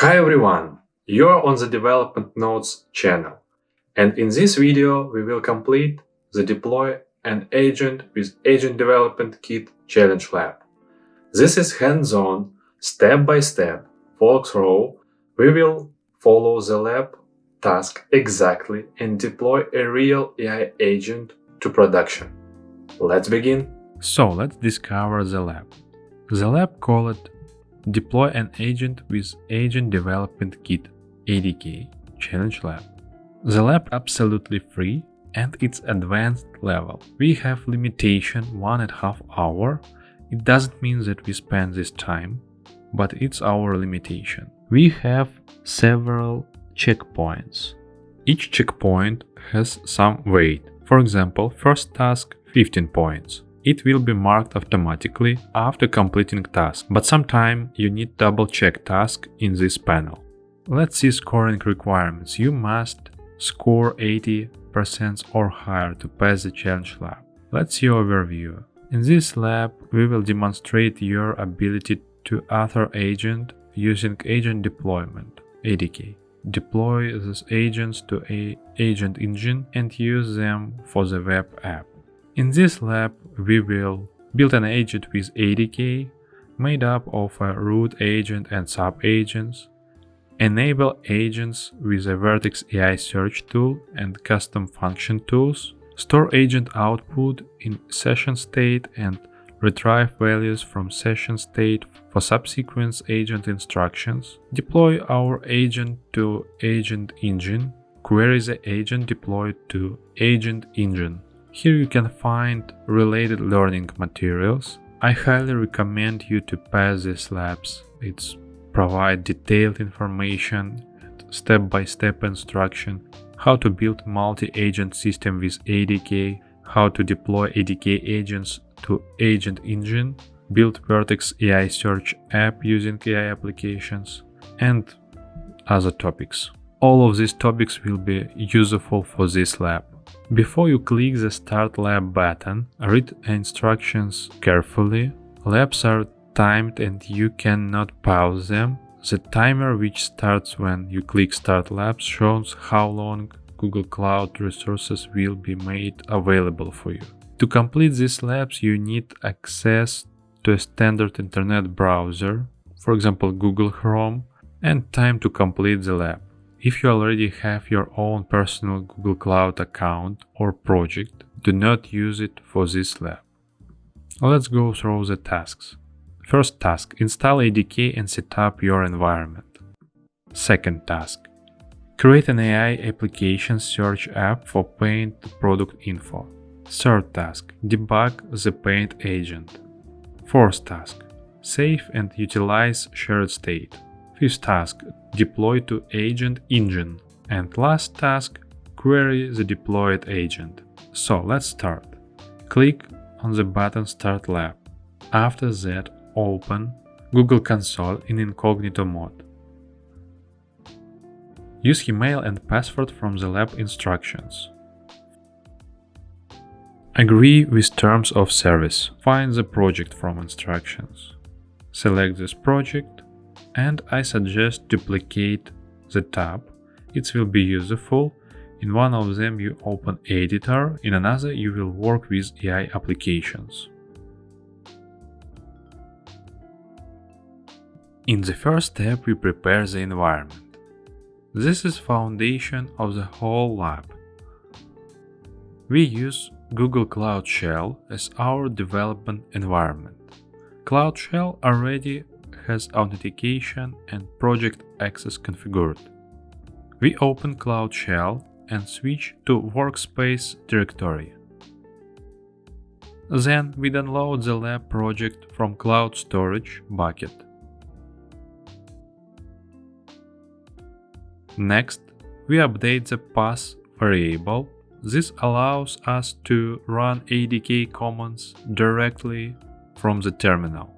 Hi everyone, you're on the Development Notes channel, and in this video we will complete the Deploy an Agent with Agent Development Kit Challenge Lab. This is hands-on, step-by-step walkthrough. We will follow the lab task exactly and deploy a real AI agent to production. Let's begin. So let's discover the lab. The lab called Deploy an Agent with Agent Development Kit ADK Challenge Lab. The lab absolutely free and it's advanced level. We have limitation 1.5 hour. It doesn't mean that we spend this time, but it's our limitation. We have several checkpoints. Each checkpoint has some weight. For example, first task 15 points. It will be marked automatically after completing task, but sometimes you need double-check task in this panel. Let's see scoring requirements. You must score 80% or higher to pass the challenge lab. Let's see overview. In this lab, we will demonstrate your ability to author agent using agent deployment (ADK). Deploy these agents to an agent engine and use them for the web app. In this lab, we will build an agent with ADK made up of a root agent and sub-agents, enable agents with a Vertex AI Search tool and custom function tools, store agent output in session state and retrieve values from session state for subsequent agent instructions, deploy our agent to agent engine, query the agent deployed to agent engine. Here you can find related learning materials. I highly recommend you to pass these labs. It's provide detailed information and step-by-step instruction, how to build multi-agent system with ADK, how to deploy ADK agents to agent engine, build Vertex AI Search app using AI applications, and other topics. All of these topics will be useful for this lab. Before you click the Start Lab button, read instructions carefully. Labs are timed and you cannot pause them. The timer, which starts when you click Start Labs, shows how long Google Cloud resources will be made available for you. To complete these labs, you need access to a standard internet browser, for example Google Chrome, and time to complete the lab. If you already have your own personal Google Cloud account or project, do not use it for this lab. Let's go through the tasks. First task: install ADK and set up your environment. Second task: create an AI application search app for Paint product info. Third task: debug the Paint agent. Fourth task: save and utilize shared state. Fifth task: deploy to agent engine. And last task: query the deployed agent. So let's start. Click on the button Start Lab. After that, open Google Console in incognito mode. Use email and password from the lab instructions. Agree with terms of service. Find the project from instructions. Select this project, and I suggest duplicate the tab. It will be useful. In one of them you open editor, in another you will work with AI applications. In the first step we prepare the environment. This is foundation of the whole lab. We use Google Cloud Shell as our development environment. Cloud Shell already has authentication and project access configured. We open Cloud Shell and switch to Workspace directory. Then we download the lab project from Cloud Storage bucket. Next, we update the path variable. This allows us to run ADK commands directly from the terminal.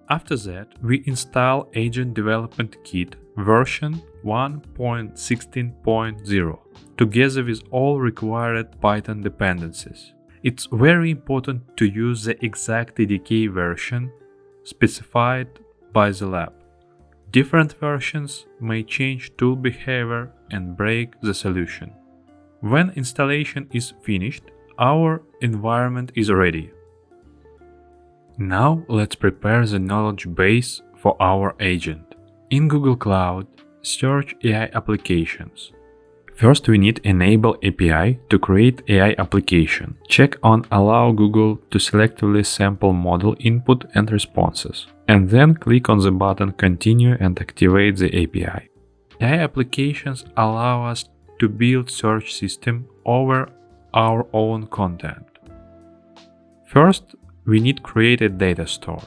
After that, we install Agent Development Kit version 1.16.0 together with all required Python dependencies. It's very important to use the exact ADK version specified by the lab. Different versions may change tool behavior and break the solution. When installation is finished, our environment is ready. Now let's prepare the knowledge base for our agent. In Google Cloud, search AI applications. First, we need Enable API to create AI application. Check on Allow Google to selectively sample model input and responses, and then click on the button Continue and activate the API. AI applications allow us to build search system over our own content. First, we need to create a data store.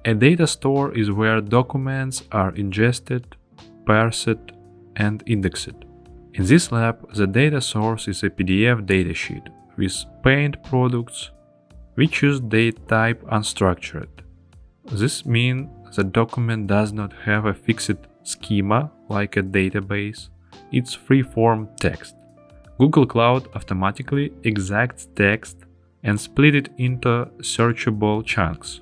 A data store is where documents are ingested, parsed, and indexed. In this lab, the data source is a PDF datasheet with paint products. We choose date type unstructured. This means the document does not have a fixed schema like a database. It's free-form text. Google Cloud automatically exacts text and split it into searchable chunks.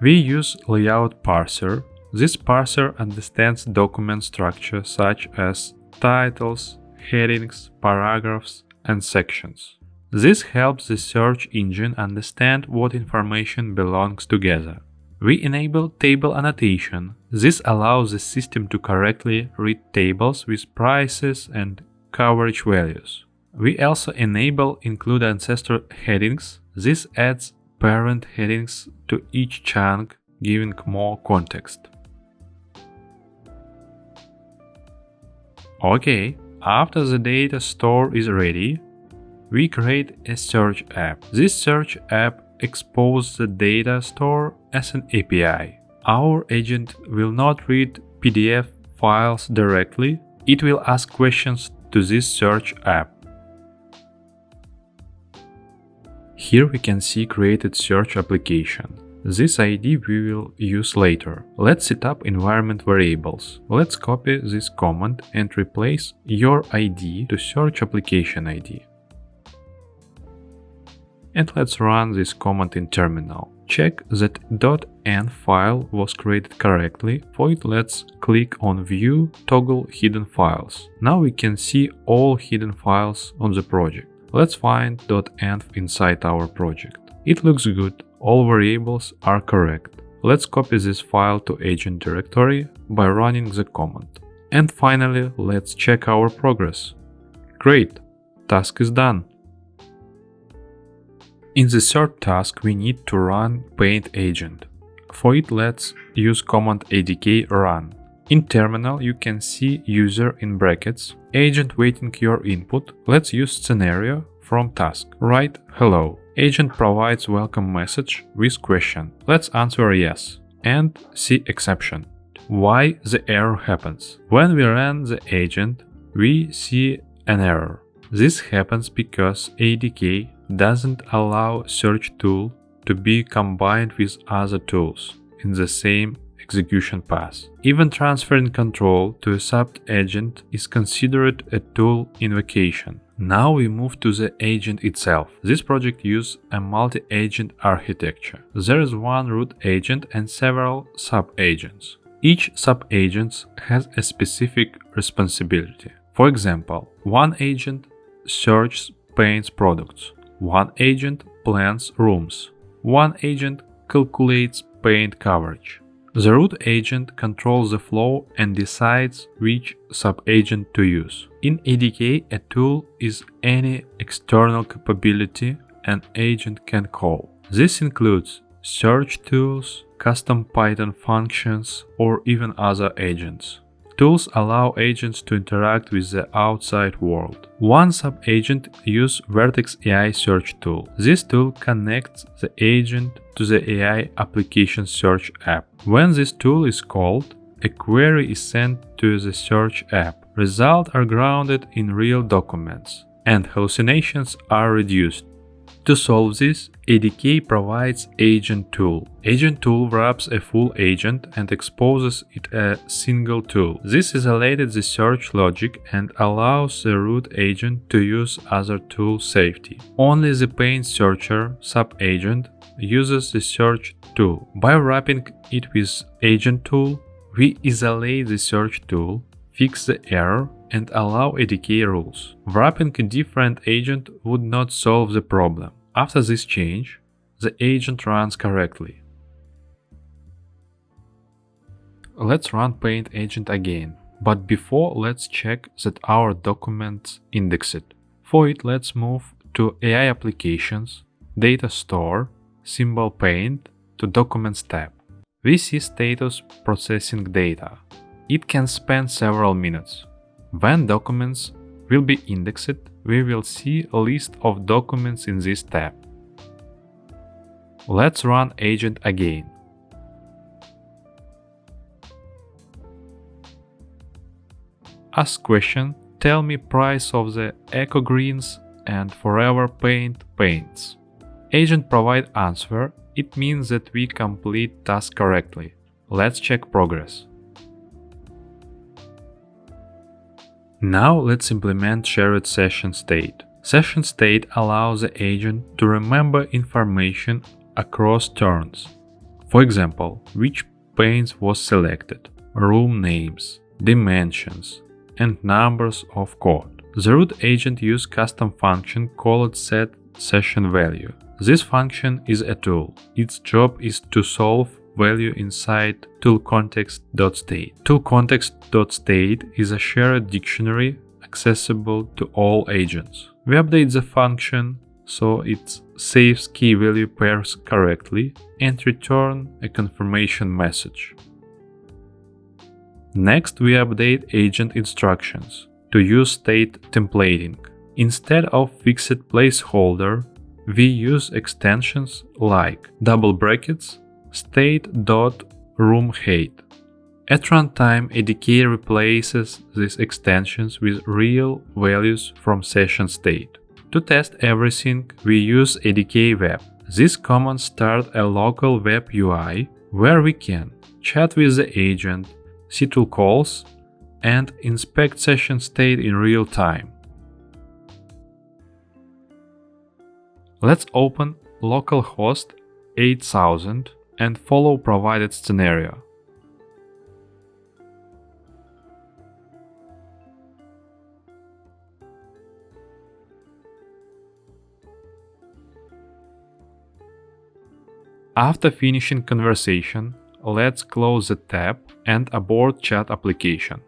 We use layout parser. This parser understands document structure such as titles, headings, paragraphs, and sections. This helps the search engine understand what information belongs together. We enable table annotation. This allows the system to correctly read tables with prices and coverage values. We also enable include ancestor headings. This adds parent headings to each chunk, giving more context. Okay, after the data store is ready, we create a search app. This search app exposes the data store as an API. Our agent will not read PDF files directly. It will ask questions to this search app. Here we can see created search application. This ID we will use later. Let's set up environment variables. Let's copy this command and replace your ID to search application ID. And let's run this command in terminal. Check that .env file was created correctly. For it, let's click on View, toggle Hidden Files. Now we can see all hidden files on the project. Let's find .env inside our project. It looks good. All variables are correct. Let's copy this file to agent directory by running the command. And finally, let's check our progress. Great! Task is done. In the third task, we need to run paint agent. For it, let's use command ADK run. In terminal, you can see user in brackets, agent waiting your input. Let's use scenario from task. Write hello. Agent provides welcome message with question. Let's answer yes and see exception. Why the error happens? When we run the agent, we see an error. This happens because ADK doesn't allow search tool to be combined with other tools in the same execution path. Even transferring control to a sub-agent is considered a tool invocation. Now we move to the agent itself. This project uses a multi-agent architecture. There is one root agent and several sub-agents. Each sub-agent has a specific responsibility. For example, one agent searches paints products, one agent plans rooms, one agent calculates paint coverage. The root agent controls the flow and decides which sub-agent to use. In ADK, a tool is any external capability an agent can call. This includes search tools, custom Python functions, or even other agents. Tools allow agents to interact with the outside world. One sub-agent uses Vertex AI Search tool. This tool connects the agent to the AI application search app. When this tool is called, a query is sent to the search app. Results are grounded in real documents, and hallucinations are reduced. To solve this, ADK provides AgentTool. AgentTool wraps a full agent and exposes it as a single tool. This isolates the search logic and allows the root agent to use other tool safety. Only the paint searcher sub-agent uses the search tool. By wrapping it with AgentTool, we isolate the search tool, fix the error, and allow ADK rules. Wrapping a different agent would not solve the problem. After this change, the agent runs correctly. Let's run Paint agent again, but before let's check that our documents indexed. For it, let's move to AI Applications, Data Store, Symbol Paint to Documents tab. We see status processing data. It can span several minutes. When documents will be indexed, we will see a list of documents in this tab. Let's run agent again. Ask question, tell me price of the Eco Greens and Forever Paint paints. Agent provide answer, it means that we complete task correctly. Let's check progress. Now let's implement shared session state. Session state allows the agent to remember information across turns. For example, which paints was selected, room names, dimensions, and numbers of code. The root agent uses custom function called setSessionValue. This function is a tool. Its job is to solve value inside ToolContext.state. ToolContext.state is a shared dictionary accessible to all agents. We update the function so it saves key value pairs correctly and return a confirmation message. Next, we update agent instructions to use state templating. Instead of fixed placeholder, we use extensions like double brackets, state.roomHeight. At runtime, ADK replaces these extensions with real values from session state. To test everything, we use ADK Web. This command starts a local web UI where we can chat with the agent, see tool calls, and inspect session state in real time. Let's open localhost 8000 and follow provided scenario. After finishing conversation, let's close the tab and abort chat application.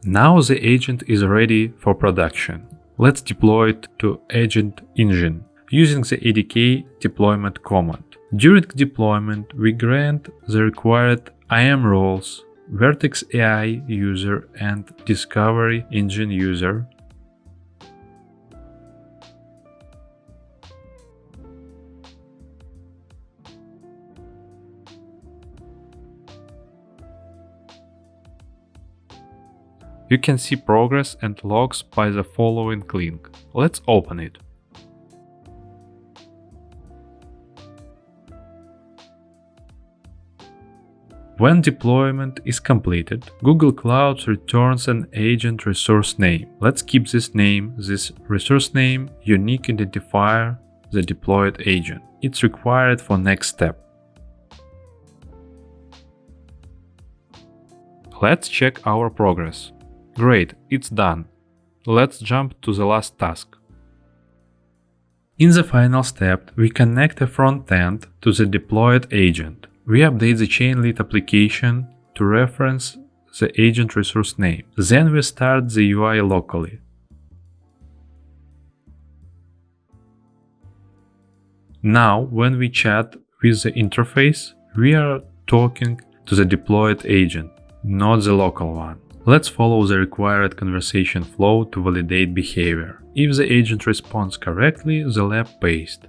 Now the agent is ready for production. Let's deploy it to Agent Engine using the ADK deployment command. During deployment, we grant the required IAM roles, Vertex AI user and Discovery Engine user. You can see progress and logs by the following link. Let's open it. When deployment is completed, Google Cloud returns an agent resource name. Let's keep this name, this resource name, unique identifier, the deployed agent. It's required for next step. Let's check our progress. Great, it's done. Let's jump to the last task. In the final step, we connect a front end to the deployed agent. We update the chain lead application to reference the agent resource name. Then we start the UI locally. Now, when we chat with the interface, we are talking to the deployed agent, not the local one. Let's follow the required conversation flow to validate behavior. If the agent responds correctly, the lab passed.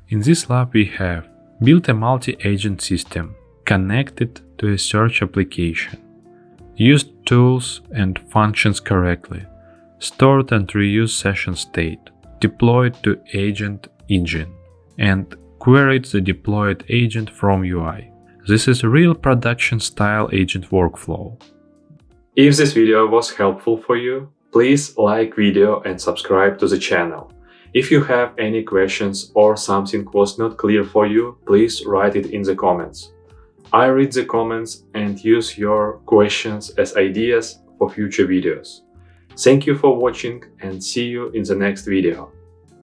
In this lab we have built a multi-agent system, connected to a search application, used tools and functions correctly, stored and reused session state, deployed to Agent Engine, and queried the deployed agent from UI. This is a real production-style agent workflow. If this video was helpful for you, please like video and subscribe to the channel. If you have any questions or something was not clear for you, please write it in the comments. I read the comments and use your questions as ideas for future videos. Thank you for watching and see you in the next video.